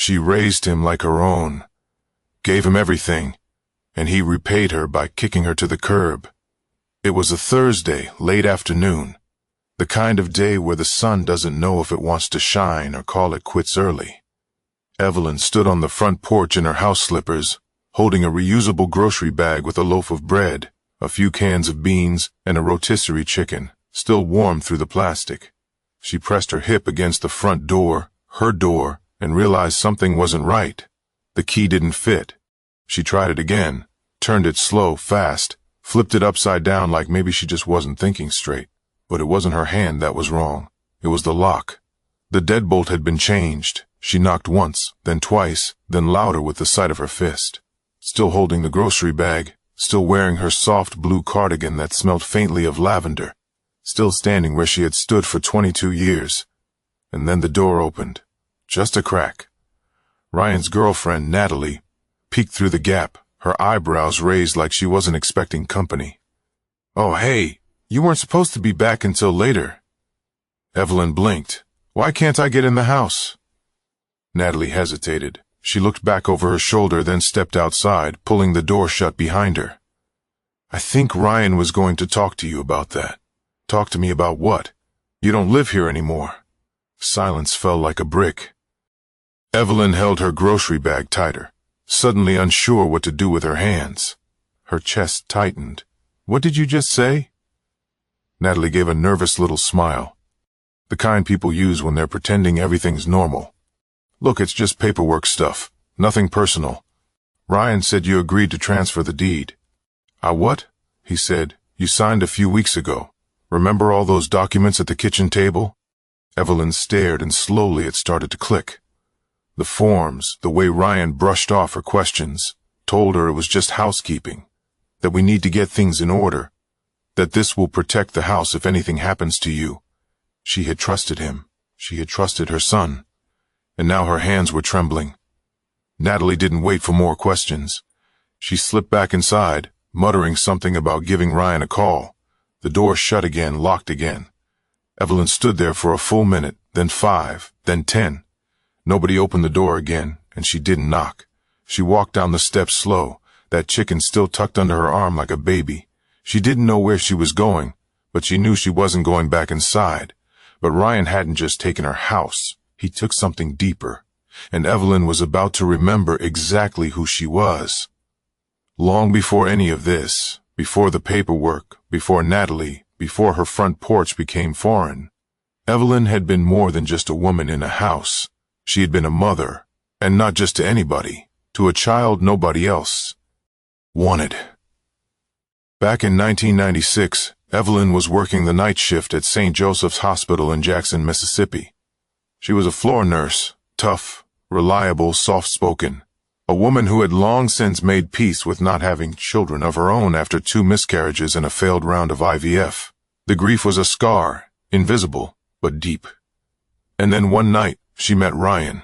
She raised him like her own, gave him everything, and he repaid her by kicking her to the curb. It was a Thursday, late afternoon, the kind of day where the sun doesn't know if it wants to shine or call it quits early. Evelyn stood on the front porch in her house slippers, holding a reusable grocery bag with a loaf of bread, a few cans of beans, and a rotisserie chicken, still warm through the plastic. She pressed her hip against the front door, her door, and realized something wasn't right. The key didn't fit. She tried it again, turned it slow, fast, flipped it upside down like maybe she just wasn't thinking straight. But it wasn't her hand that was wrong. It was the lock. The deadbolt had been changed. She knocked once, then twice, then louder with the sight of her fist. Still holding the grocery bag, still wearing her soft blue cardigan that smelled faintly of lavender, still standing where she had stood for 22 years. And then the door opened. Just a crack. Ryan's girlfriend, Natalie, peeked through the gap, her eyebrows raised like she wasn't expecting company. "Oh, hey, you weren't supposed to be back until later." Evelyn blinked. "Why can't I get in the house?" Natalie hesitated. She looked back over her shoulder, then stepped outside, pulling the door shut behind her. "I think Ryan was going to talk to you about that." "Talk to me about what? You don't live here anymore." Silence fell like a brick. Evelyn held her grocery bag tighter, suddenly unsure what to do with her hands. Her chest tightened. "What did you just say?" Natalie gave a nervous little smile, the kind people use when they're pretending everything's normal. "Look, it's just paperwork stuff, nothing personal. Ryan said you agreed to transfer the deed." "I what?" he said. "You signed a few weeks ago. Remember all those documents at the kitchen table?" Evelyn stared, and slowly it started to click. The forms, the way Ryan brushed off her questions, told her it was just housekeeping, that we need to get things in order, that this will protect the house if anything happens to you. She had trusted him. She had trusted her son. And now her hands were trembling. Natalie didn't wait for more questions. She slipped back inside, muttering something about giving Ryan a call. The door shut again, locked again. Evelyn stood there for a full minute, then 5, then 10. Nobody opened the door again, and she didn't knock. She walked down the steps slow, that chicken still tucked under her arm like a baby. She didn't know where she was going, but she knew she wasn't going back inside. But Ryan hadn't just taken her house. He took something deeper, and Evelyn was about to remember exactly who she was. Long before any of this, before the paperwork, before Natalie, before her front porch became foreign, Evelyn had been more than just a woman in a house. She had been a mother, and not just to anybody, to a child nobody else wanted. Back in 1996, Evelyn was working the night shift at St. Joseph's Hospital in Jackson, Mississippi. She was a floor nurse, tough, reliable, soft-spoken, a woman who had long since made peace with not having children of her own after 2 miscarriages and a failed round of IVF. The grief was a scar, invisible, but deep. And then one night, she met Ryan.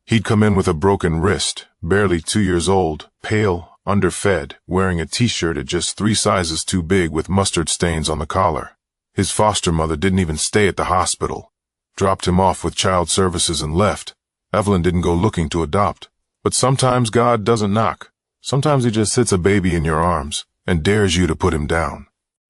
He'd come in with a broken wrist, barely 2 years old, pale, underfed, wearing a t-shirt at just 3 sizes too big with mustard stains on the collar. His foster mother didn't even stay at the hospital, dropped him off with child services and left. Evelyn didn't go looking to adopt. But sometimes God doesn't knock. Sometimes he just sits a baby in your arms and dares you to put him down.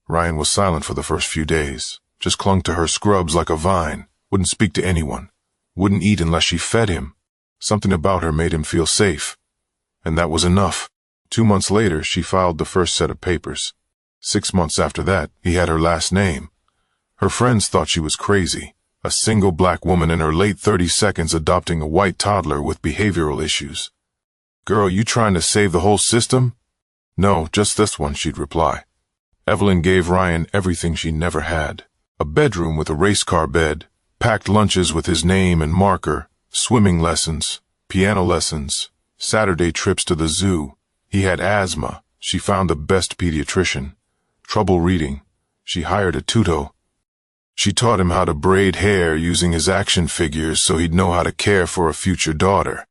Ryan was silent for the first few days, just clung to her scrubs like a vine, wouldn't speak to anyone, wouldn't eat unless she fed him. Something about her made him feel safe. And that was enough. 2 months later, she filed the first set of papers. 6 months after that, he had her last name. Her friends thought she was crazy, a single black woman in her late 30s adopting a white toddler with behavioral issues. "Girl, you trying to save the whole system?" "No, just this one," she'd reply. Evelyn gave Ryan everything she never had. A bedroom with a race car bed, packed lunches with his name and marker, swimming lessons, piano lessons, Saturday trips to the zoo. He had asthma. She found the best pediatrician. Trouble reading. She hired a tutor. She taught him how to braid hair using his action figures so he'd know how to care for a future daughter.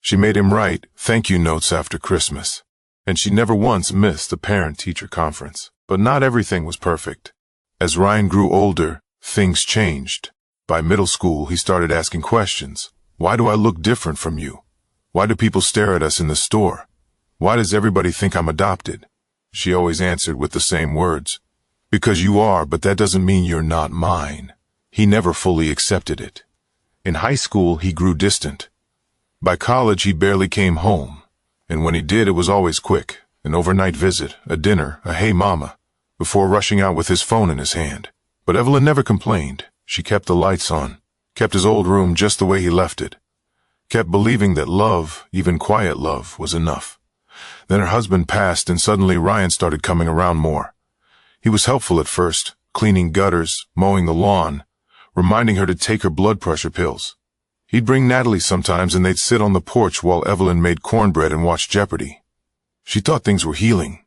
She made him write thank you notes after Christmas. And she never once missed a parent-teacher conference. But not everything was perfect. As Ryan grew older, things changed. By middle school, he started asking questions. "Why do I look different from you? Why do people stare at us in the store? Why does everybody think I'm adopted? She always answered with the same words. Because you are, but that doesn't mean you're not mine. He never fully accepted it. In high school, he grew distant. By college, he barely came home. And when he did, it was always quick. An overnight visit, a dinner, a hey mama, before rushing out with his phone in his hand. But Evelyn never complained. She kept the lights on, kept his old room just the way he left it, kept believing that love, even quiet love, was enough. Then her husband passed, and suddenly Ryan started coming around more. He was helpful at first, cleaning gutters, mowing the lawn, reminding her to take her blood pressure pills. He'd bring Natalie sometimes, and they'd sit on the porch while Evelyn made cornbread and watched Jeopardy. She thought things were healing.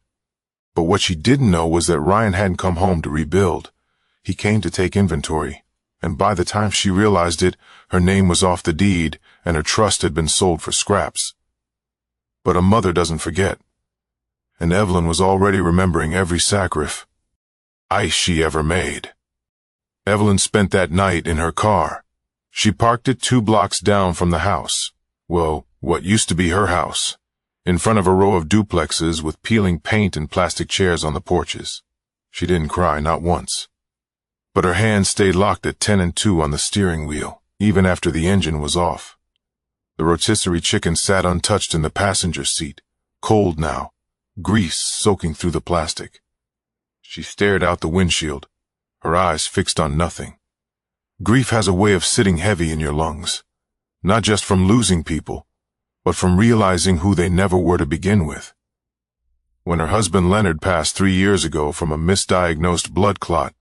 But what she didn't know was that Ryan hadn't come home to rebuild. He came to take inventory, and by the time she realized it, her name was off the deed, and her trust had been sold for scraps. But a mother doesn't forget, and Evelyn was already remembering every sacrifice she ever made. Evelyn spent that night in her car. She parked it 2 blocks down from the house. Well, what used to be her house, in front of a row of duplexes with peeling paint and plastic chairs on the porches. She didn't cry, not once. But her hands stayed locked at 10 and 2 on the steering wheel, even after the engine was off. The rotisserie chicken sat untouched in the passenger seat, cold now, grease soaking through the plastic. She stared out the windshield, her eyes fixed on nothing. Grief has a way of sitting heavy in your lungs, not just from losing people, but from realizing who they never were to begin with. When her husband Leonard passed 3 years ago from a misdiagnosed blood clot,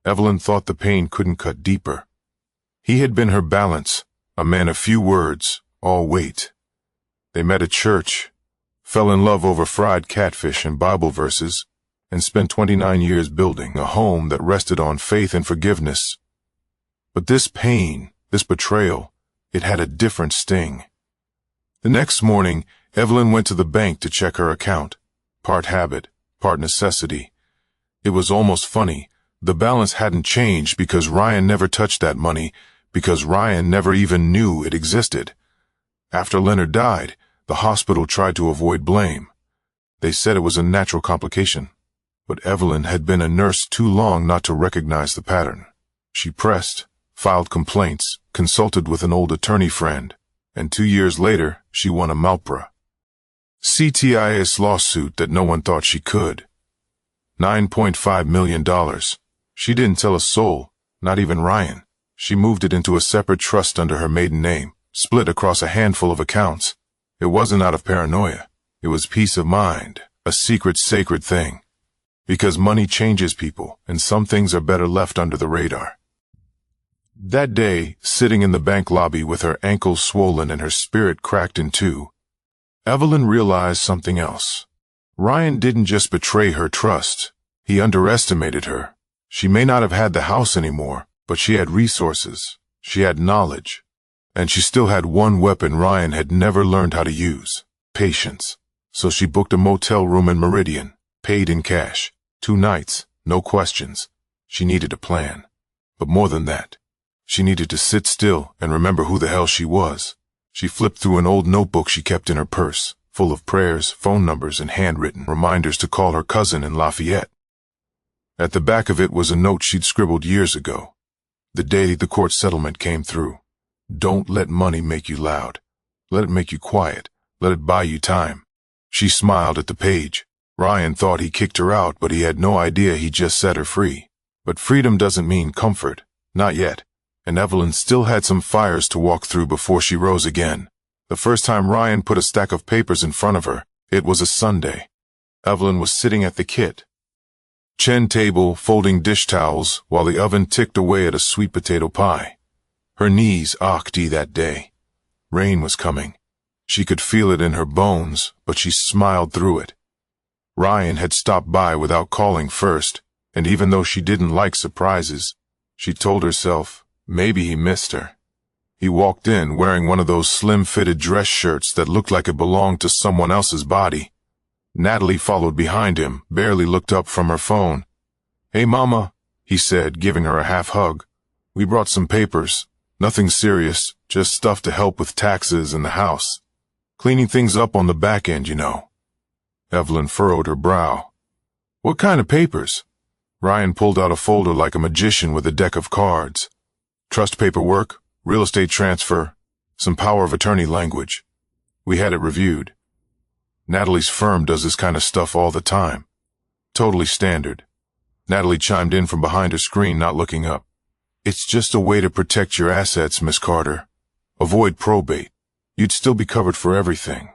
Evelyn thought the pain couldn't cut deeper. He had been her balance, a man of few words, all weight. They met at church, fell in love over fried catfish and Bible verses, and spent 29 years building a home that rested on faith and forgiveness. But this pain, this betrayal, it had a different sting. The next morning, Evelyn went to the bank to check her account. Part habit, part necessity. It was almost funny. The balance hadn't changed because Ryan never touched that money, because Ryan never even knew it existed. After Leonard died, the hospital tried to avoid blame. They said it was a natural complication. But Evelyn had been a nurse too long not to recognize the pattern. She pressed, filed complaints, consulted with an old attorney friend, and 2 years later, she won a Malpra CTIS lawsuit that no one thought she could. $9.5 million. She didn't tell a soul, not even Ryan. She moved it into a separate trust under her maiden name, split across a handful of accounts. It wasn't out of paranoia. It was peace of mind, a secret, sacred thing. Because money changes people, and some things are better left under the radar. That day, sitting in the bank lobby with her ankles swollen and her spirit cracked in two, Evelyn realized something else. Ryan didn't just betray her trust. He underestimated her. She may not have had the house anymore, but she had resources. She had knowledge. And she still had one weapon Ryan had never learned how to use: patience. So she booked a motel room in Meridian, paid in cash. 2 nights, no questions. She needed a plan. But more than that, she needed to sit still and remember who the hell she was. She flipped through an old notebook she kept in her purse, full of prayers, phone numbers, and handwritten reminders to call her cousin in Lafayette. At the back of it was a note she'd scribbled years ago, the day the court settlement came through. Don't let money make you loud. Let it make you quiet. Let it buy you time. She smiled at the page. Ryan thought he kicked her out, but he had no idea he just set her free. But freedom doesn't mean comfort. Not yet. And Evelyn still had some fires to walk through before she rose again. The first time Ryan put a stack of papers in front of her, it was a Sunday. Evelyn was sitting at the kitchen table, folding dish towels, while the oven ticked away at a sweet potato pie. Her knees ached that day. Rain was coming. She could feel it in her bones, but she smiled through it. Ryan had stopped by without calling first, and even though she didn't like surprises, she told herself maybe he missed her. He walked in wearing one of those slim-fitted dress shirts that looked like it belonged to someone else's body. Natalie followed behind him, barely looked up from her phone. "Hey, Mama," he said, giving her a half hug. "We brought some papers. Nothing serious, just stuff to help with taxes and the house." Cleaning things up on the back end, you know. Evelyn furrowed her brow. What kind of papers? Ryan pulled out a folder like a magician with a deck of cards. Trust paperwork, real estate transfer, some power of attorney language. We had it reviewed. Natalie's firm does this kind of stuff all the time. Totally standard. Natalie chimed in from behind her screen, not looking up. It's just a way to protect your assets, Miss Carter. Avoid probate. You'd still be covered for everything.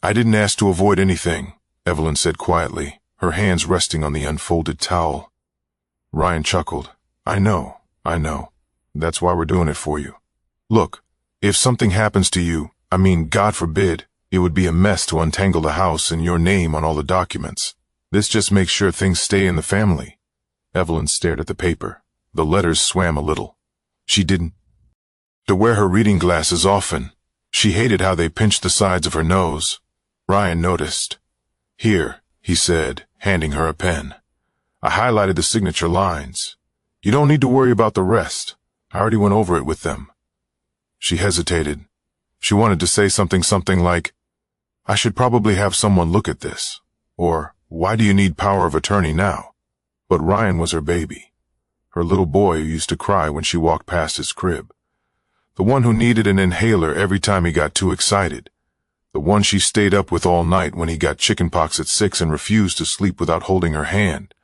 I didn't ask to avoid anything, Evelyn said quietly, her hands resting on the unfolded towel. Ryan chuckled. I know. That's why we're doing it for you. Look, if something happens to you, God forbid, it would be a mess to untangle the house and your name on all the documents. This just makes sure things stay in the family. Evelyn stared at the paper. The letters swam a little. She didn't to wear her reading glasses often. She hated how they pinched the sides of her nose. Ryan noticed. Here, he said, handing her a pen. I highlighted the signature lines. You don't need to worry about the rest. I already went over it with them. She hesitated. She wanted to say something like, I should probably have someone look at this. Or, why do you need power of attorney now? But Ryan was her baby. Her little boy who used to cry when she walked past his crib. The one who needed an inhaler every time he got too excited. The one she stayed up with all night when he got chickenpox at 6 and refused to sleep without holding her hand.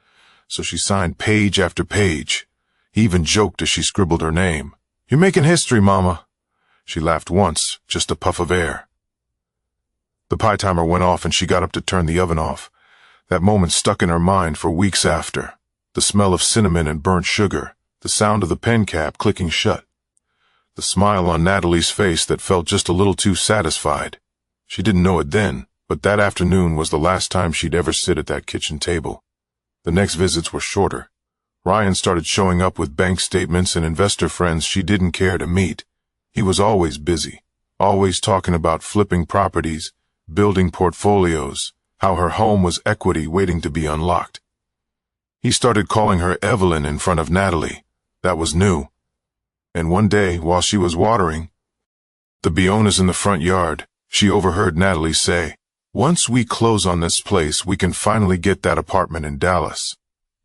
So she signed page after page. He even joked as she scribbled her name. You're making history, Mama. She laughed once, just a puff of air. The pie timer went off and she got up to turn the oven off. That moment stuck in her mind for weeks after. The smell of cinnamon and burnt sugar, the sound of the pen cap clicking shut. The smile on Natalie's face that felt just a little too satisfied. She didn't know it then, but that afternoon was the last time she'd ever sit at that kitchen table. The next visits were shorter. Ryan started showing up with bank statements and investor friends she didn't care to meet. He was always busy, always talking about flipping properties, building portfolios, how her home was equity waiting to be unlocked. He started calling her Evelyn in front of Natalie. That was new. And one day, while she was watering the begonias in the front yard, she overheard Natalie say, once we close on this place, we can finally get that apartment in Dallas.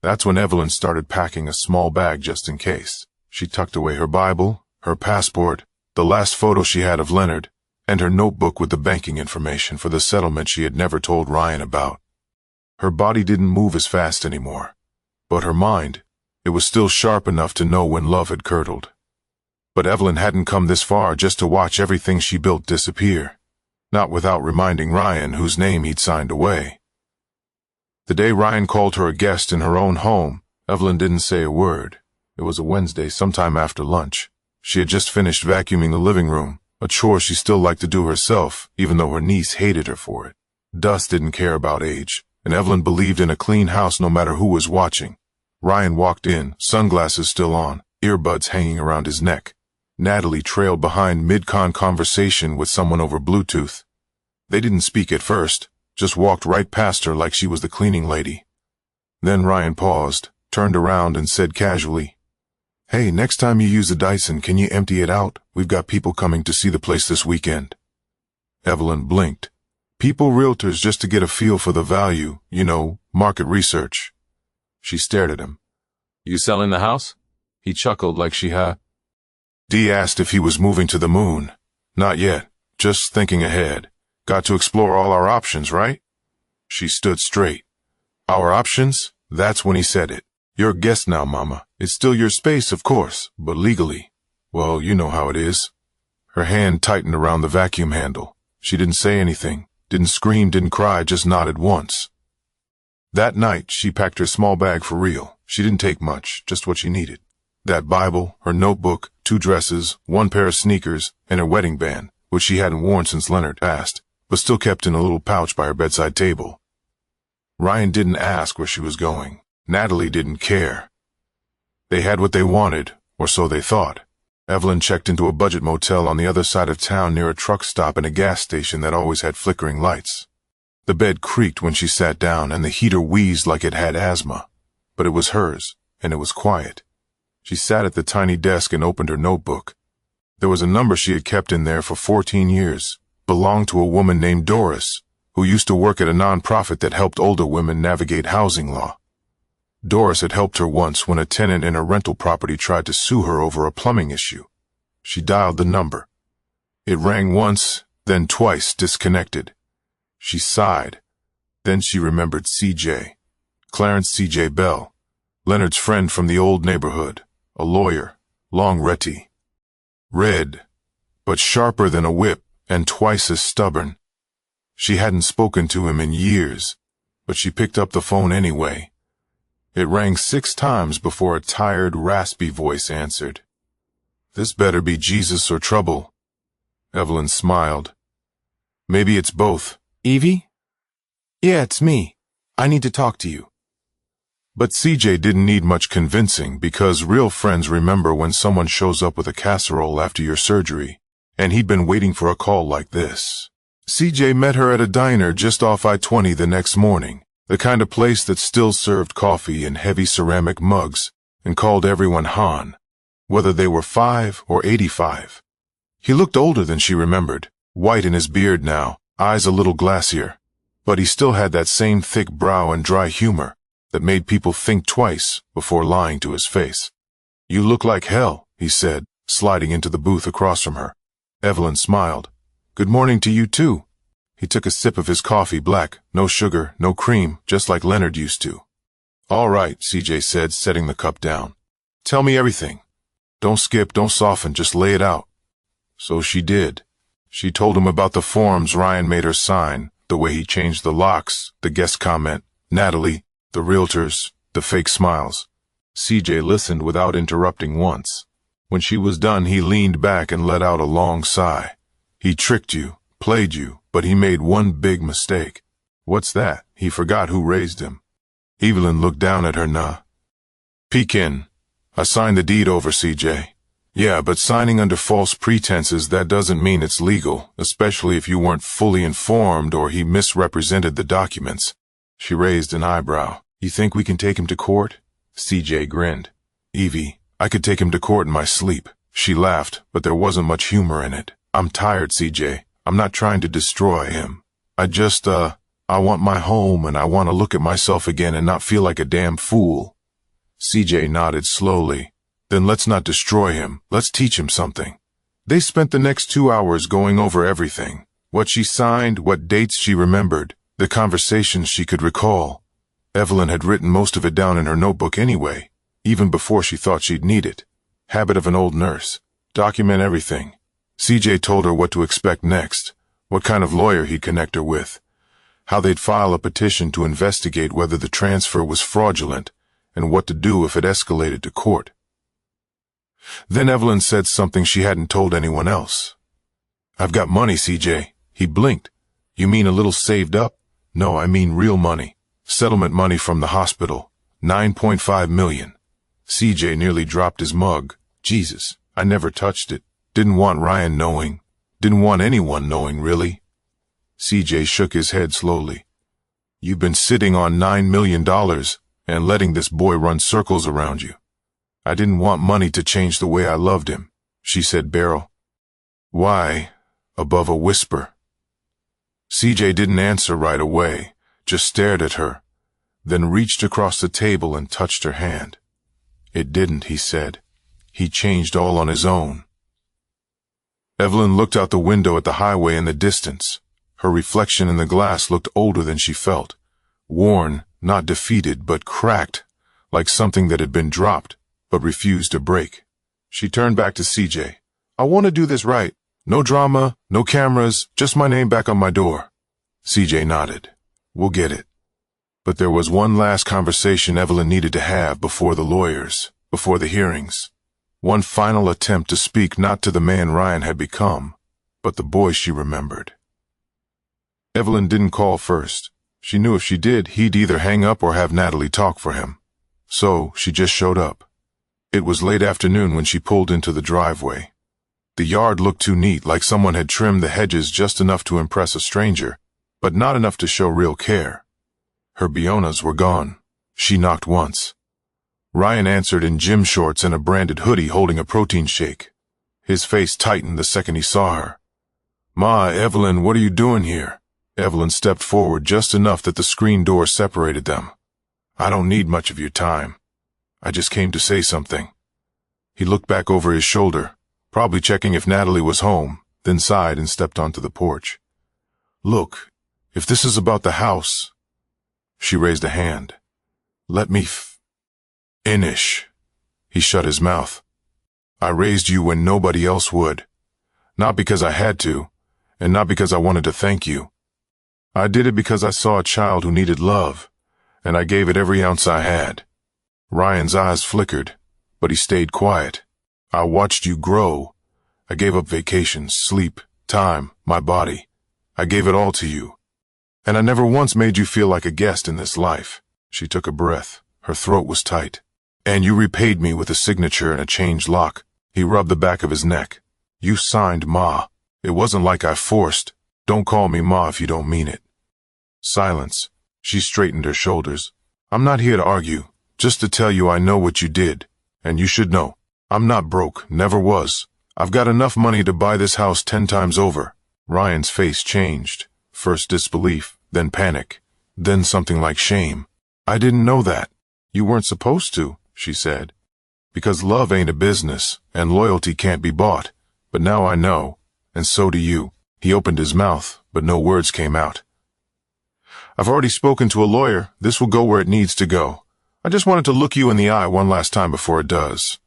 That's when Evelyn started packing a small bag just in case. She tucked away her Bible, her passport, the last photo she had of Leonard, and her notebook with the banking information for the settlement she had never told Ryan about. Her body didn't move as fast anymore. But her mind, it was still sharp enough to know when love had curdled. But Evelyn hadn't come this far just to watch everything she built disappear. Not without reminding Ryan whose name he'd signed away. The day Ryan called her a guest in her own home, Evelyn didn't say a word. It was a Wednesday, sometime after lunch. She had just finished vacuuming the living room, a chore she still liked to do herself, even though her niece hated her for it. Dust didn't care about age, and Evelyn believed in a clean house no matter who was watching. Ryan walked in, sunglasses still on, earbuds hanging around his neck. Natalie trailed behind mid-con conversation with someone over Bluetooth. They didn't speak at first, just walked right past her like she was the cleaning lady. Then Ryan paused, turned around and said casually, Hey, next time you use the Dyson, can you empty it out? We've got people coming to see the place this weekend. Evelyn blinked. People realtors just to get a feel for the value, market research. She stared at him. You selling the house? He chuckled like she had. Dee asked if he was moving to the moon. Not yet, just thinking ahead. Got to explore all our options, right? She stood straight. Our options? That's when he said it. You're a guest now, Mama. It's still your space, of course, but legally. Well, you know how it is. Her hand tightened around the vacuum handle. She didn't say anything, didn't scream, didn't cry, just nodded once. That night, she packed her small bag for real. She didn't take much, just what she needed. That Bible, her notebook, 2 dresses, 1 pair of sneakers, and her wedding band, which she hadn't worn since Leonard passed, but still kept in a little pouch by her bedside table. Ryan didn't ask where she was going. Natalie didn't care. They had what they wanted, or so they thought. Evelyn checked into a budget motel on the other side of town near a truck stop and a gas station that always had flickering lights. The bed creaked when she sat down, and the heater wheezed like it had asthma. But it was hers, and it was quiet. She sat at the tiny desk and opened her notebook. There was a number she had kept in there for 14 years, belonged to a woman named Doris, who used to work at a nonprofit that helped older women navigate housing law. Doris had helped her once when a tenant in a rental property tried to sue her over a plumbing issue. She dialed the number. It rang once, then twice, disconnected. She sighed. Then she remembered C.J. Clarence C.J. Bell, Leonard's friend from the old neighborhood, a lawyer, long retty. Red, but sharper than a whip and twice as stubborn. She hadn't spoken to him in years, but she picked up the phone anyway. It rang 6 times before a tired, raspy voice answered. "This better be Jesus or trouble." Evelyn smiled. "Maybe it's both." "Evie?" "Yeah, it's me. I need to talk to you." But CJ didn't need much convincing because real friends remember when someone shows up with a casserole after your surgery, and he'd been waiting for a call like this. CJ met her at a diner just off I-20 the next morning, the kind of place that still served coffee in heavy ceramic mugs and called everyone Han, whether they were 5 or 85. He looked older than she remembered, white in his beard now, eyes a little glassier, but he still had that same thick brow and dry humor that made people think twice before lying to his face. "You look like hell," he said, sliding into the booth across from her. Evelyn smiled. "Good morning to you too." He took a sip of his coffee, black, no sugar, no cream, just like Leonard used to. "All right," CJ said, setting the cup down. "Tell me everything. Don't skip, don't soften, just lay it out." So she did. She told him about the forms Ryan made her sign, the way he changed the locks, the guest comment, Natalie, the realtors, the fake smiles. CJ listened without interrupting once. When she was done, he leaned back and let out a long sigh. He tricked you, played you, but he made one big mistake. What's that? He forgot who raised him. Evelyn looked down at her. Pekin. I signed the deed over, CJ. Yeah, but signing under false pretenses, that doesn't mean it's legal, especially if you weren't fully informed or he misrepresented the documents. She raised an eyebrow. You think we can take him to court? CJ grinned. Evie, I could take him to court in my sleep. She laughed, but there wasn't much humor in it. I'm tired, CJ. I'm not trying to destroy him. I want my home and I want to look at myself again and not feel like a damn fool. CJ nodded slowly. Then let's not destroy him. Let's teach him something. They spent the next 2 hours going over everything. What she signed, what dates she remembered, the conversations she could recall. Evelyn had written most of it down in her notebook anyway, even before she thought she'd need it. Habit of an old nurse. Document everything. CJ told her what to expect next, what kind of lawyer he'd connect her with, how they'd file a petition to investigate whether the transfer was fraudulent, and what to do if it escalated to court. Then Evelyn said something she hadn't told anyone else. I've got money, CJ. He blinked. You mean a little saved up? No, I mean real money. Settlement money from the hospital. $9.5 million. CJ nearly dropped his mug. Jesus, I never touched it. Didn't want Ryan knowing. Didn't want anyone knowing, really. CJ shook his head slowly. You've been sitting on $9 million and letting this boy run circles around you. I didn't want money to change the way I loved him, she said barrel. Why? Above a whisper. CJ didn't answer right away, just stared at her, then reached across the table and touched her hand. It didn't, he said. He changed all on his own. Evelyn looked out the window at the highway in the distance. Her reflection in the glass looked older than she felt. Worn, not defeated, but cracked, like something that had been dropped, but refused to break. She turned back to CJ. I want to do this right. No drama, no cameras, just my name back on my door. CJ nodded. We'll get it. But there was one last conversation Evelyn needed to have before the lawyers, before the hearings. One final attempt to speak not to the man Ryan had become, but the boy she remembered. Evelyn didn't call first. She knew if she did, he'd either hang up or have Natalie talk for him. So she just showed up. It was late afternoon when she pulled into the driveway. The yard looked too neat, like someone had trimmed the hedges just enough to impress a stranger, but not enough to show real care. Her Bionas were gone. She knocked once. Ryan answered in gym shorts and a branded hoodie holding a protein shake. His face tightened the second he saw her. Ma, Evelyn, what are you doing here? Evelyn stepped forward just enough that the screen door separated them. I don't need much of your time. I just came to say something. He looked back over his shoulder, probably checking if Natalie was home, then sighed and stepped onto the porch. Look, if this is about the house... She raised a hand. Let me finish. He shut his mouth. I raised you when nobody else would. Not because I had to, and not because I wanted to thank you. I did it because I saw a child who needed love, and I gave it every ounce I had. Ryan's eyes flickered, but he stayed quiet. I watched you grow. I gave up vacations, sleep, time, my body. I gave it all to you. And I never once made you feel like a guest in this life. She took a breath. Her throat was tight. And you repaid me with a signature and a changed lock. He rubbed the back of his neck. You signed Ma. It wasn't like I forced. Don't call me Ma if you don't mean it. Silence. She straightened her shoulders. I'm not here to argue, just to tell you I know what you did. And you should know. I'm not broke, never was. I've got enough money to buy this house 10 times over. Ryan's face changed. First disbelief, then panic, then something like shame. I didn't know that. You weren't supposed to, she said. Because love ain't a business, and loyalty can't be bought. But now I know, and so do you. He opened his mouth, but no words came out. I've already spoken to a lawyer. This will go where it needs to go. I just wanted to look you in the eye one last time before it does.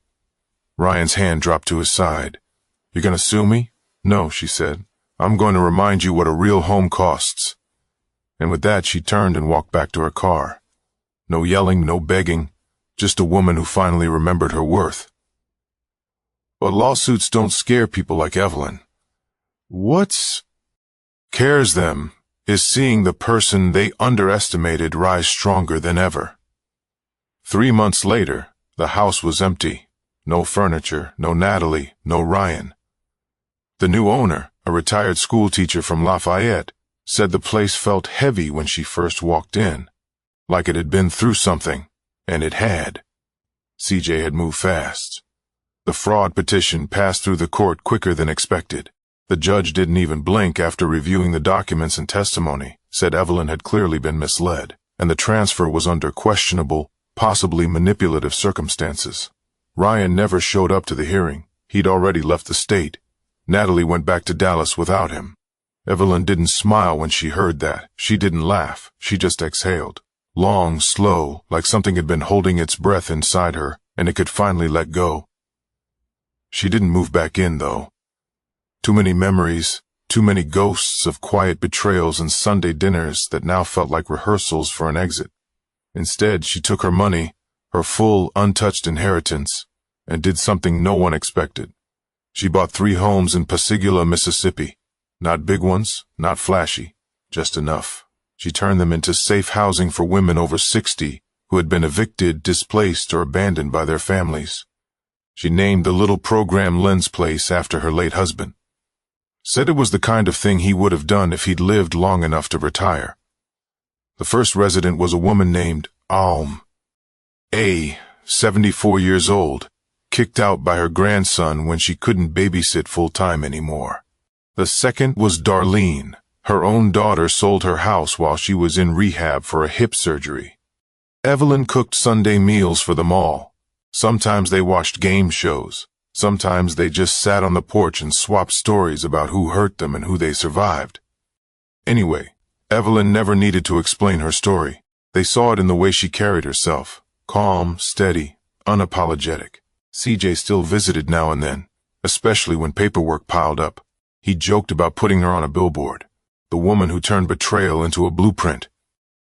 Ryan's hand dropped to his side. You're gonna sue me? No, she said. I'm going to remind you what a real home costs. And with that, she turned and walked back to her car. No yelling, no begging, just a woman who finally remembered her worth. But lawsuits don't scare people like Evelyn. What scares them is seeing the person they underestimated rise stronger than ever. 3 months later, the house was empty. No furniture, no Natalie, no Ryan. The new owner, a retired school teacher from Lafayette, said the place felt heavy when she first walked in, like it had been through something, and it had. CJ had moved fast. The fraud petition passed through the court quicker than expected. The judge didn't even blink after reviewing the documents and testimony, said Evelyn had clearly been misled, and the transfer was under questionable, possibly manipulative circumstances. Ryan never showed up to the hearing. He'd already left the state. Natalie went back to Dallas without him. Evelyn didn't smile when she heard that. She didn't laugh. She just exhaled. Long, slow, like something had been holding its breath inside her, and it could finally let go. She didn't move back in, though. Too many memories, too many ghosts of quiet betrayals and Sunday dinners that now felt like rehearsals for an exit. Instead, she took her money, her full, untouched inheritance, and did something no one expected. She bought 3 homes in Pascagoula, Mississippi. Not big ones, not flashy, just enough. She turned them into safe housing for women over 60 who had been evicted, displaced, or abandoned by their families. She named the little program Lynn's Place after her late husband. Said it was the kind of thing he would have done if he'd lived long enough to retire. The first resident was a woman named Alm. 74 years old, kicked out by her grandson when she couldn't babysit full-time anymore. The second was Darlene. Her own daughter sold her house while she was in rehab for a hip surgery. Evelyn cooked Sunday meals for them all. Sometimes they watched game shows. Sometimes they just sat on the porch and swapped stories about who hurt them and who they survived. Anyway, Evelyn never needed to explain her story. They saw it in the way she carried herself. Calm, steady, unapologetic. CJ still visited now and then, especially when paperwork piled up. He joked about putting her on a billboard. The woman who turned betrayal into a blueprint.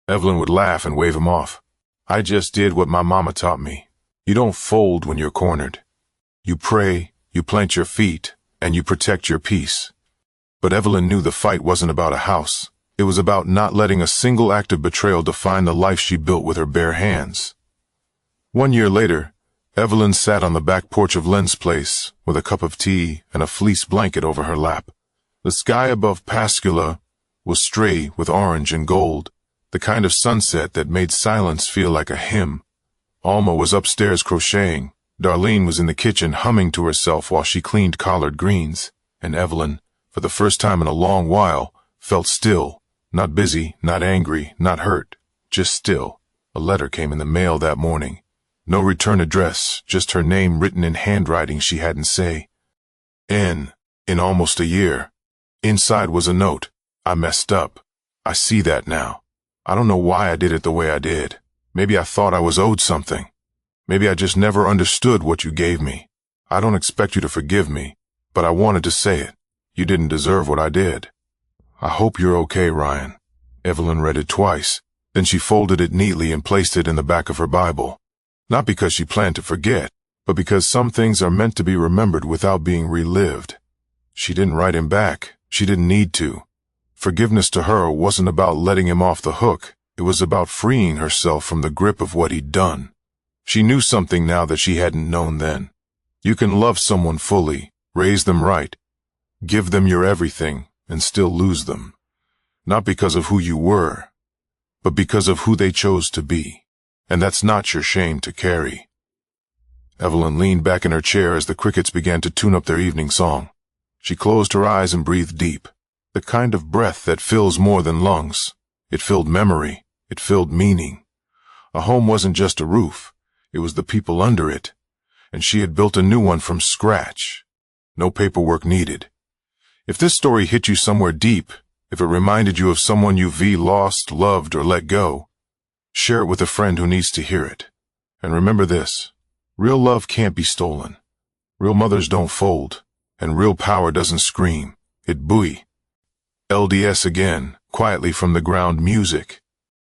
Evelyn would laugh and wave him off. I just did what my mama taught me. You don't fold when you're cornered. You pray, you plant your feet, and you protect your peace. But Evelyn knew the fight wasn't about a house. It was about not letting a single act of betrayal define the life she built with her bare hands. 1 year later, Evelyn sat on the back porch of Lynn's place with a cup of tea and a fleece blanket over her lap. The sky above Pascagoula was stray with orange and gold, the kind of sunset that made silence feel like a hymn. Alma was upstairs crocheting. Darlene was in the kitchen humming to herself while she cleaned collard greens, and Evelyn, for the first time in a long while, felt still, not busy, not angry, not hurt, just still. A letter came in the mail that morning. No return address, just her name written in handwriting she hadn't say. In almost a year. Inside was a note. I messed up. I see that now. I don't know why I did it the way I did. Maybe I thought I was owed something. Maybe I just never understood what you gave me. I don't expect you to forgive me, but I wanted to say it. You didn't deserve what I did. I hope you're okay, Ryan. Evelyn read it twice. Then she folded it neatly and placed it in the back of her Bible. Not because she planned to forget, but because some things are meant to be remembered without being relived. She didn't write him back. She didn't need to. Forgiveness to her wasn't about letting him off the hook. It was about freeing herself from the grip of what he'd done. She knew something now that she hadn't known then. You can love someone fully, raise them right, give them your everything, and still lose them. Not because of who you were, but because of who they chose to be. And that's not your shame to carry. Evelyn leaned back in her chair as the crickets began to tune up their evening song. She closed her eyes and breathed deep, the kind of breath that fills more than lungs. It filled memory. It filled meaning. A home wasn't just a roof. It was the people under it. And she had built a new one from scratch. No paperwork needed. If this story hit you somewhere deep, if it reminded you of someone you've lost, loved, or let go, share it with a friend who needs to hear it. And remember this, real love can't be stolen. Real mothers don't fold, and real power doesn't scream. It buoy. LDS again, quietly from the ground music.